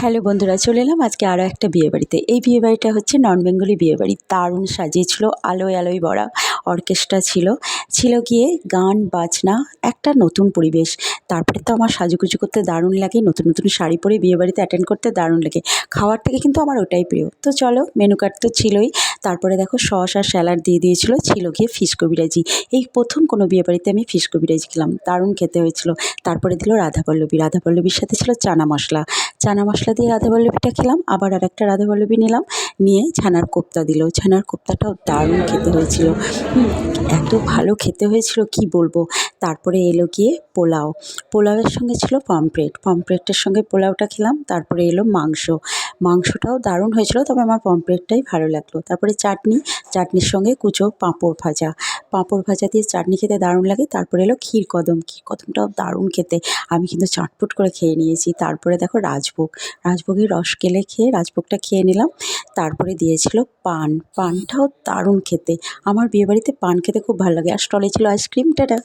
Hello বন্ধুরা, চলে এলাম আজকে আরও একটা বিয়েবাড়িতে। এই বিয়েবাড়িটা হচ্ছে নন বেঙ্গলি বিয়েবাড়ি। দারুণ সাজিয়েছিল, আলোয় আলোয় ভরা অর্কেস্ট্রা ছিল। ছিল গিয়ে গান বাজনা, একটা নতুন পরিবেশ। তারপরে তো আমার সাজুগুজু করতে দারুণ লাগে, নতুন নতুন শাড়ি পরে বিয়েবাড়িতে অ্যাটেন্ড করতে দারুণ লাগে। খাওয়ার থেকে কিন্তু আমার ওটাই প্রিয়। তো চলো, মেনু কার্ড তো ছিলই। তারপরে দেখো সস আর স্যালাড দিয়ে দিয়েছিল। ছিল গিয়ে ফিশ কবিরাজি। এই প্রথম কোনো বিয়েবাড়িতে আমি ফিশ কবিরাজি খেলাম, দারুণ খেতে হয়েছিল। তারপরে দিল রাধাপল্লবী। রাধাপল্লবীর সাথে ছিল চানা মশলা। চানা মশলা দিয়ে রাধাবল্লভীটা খেলাম, আবার আরেকটা রাধাবল্লভী নিলাম, নিয়ে ছানার কোপ্তা দিল। ছানার কোপ্তাটাও দারুণ খেতে হয়েছিল। এত ভালো খেতে হয়েছিল কি বলবো। তারপরে এলো গিয়ে পোলাও। পোলাওয়ের সঙ্গে ছিল পমফ্রেট। পমফ্রেটের সঙ্গে পোলাওটা খেলাম। তারপরে এলো মাংস। মাংসটাও দারুণ হয়েছিল, তবে আমার পমফ্রেটটাই ভালো লাগলো। তারপরে চাটনি। চাটনির সঙ্গে কুচো পাঁপড় ভাজা। পাঁপড় ভাজা দিয়ে চাটনি খেতে দারুণ লাগে। তারপরে এলো ক্ষীরকদম। ক্ষীরকদমটাও দারুণ খেতে। আমি কিন্তু চটপট করে খেয়ে নিয়েছি। তারপরে দেখো রাজভোগ। রাজভোগের রস কেলে খেয়ে রাজভোগটা খেয়ে নিলাম। তারপরে দিয়েছিল পান। পানটাও দারুণ খেতে। আমার বিয়েবাড়িতে পান খেতে খুব ভালো লাগে। আর স্টলে ছিল আইসক্রিম। টাটা।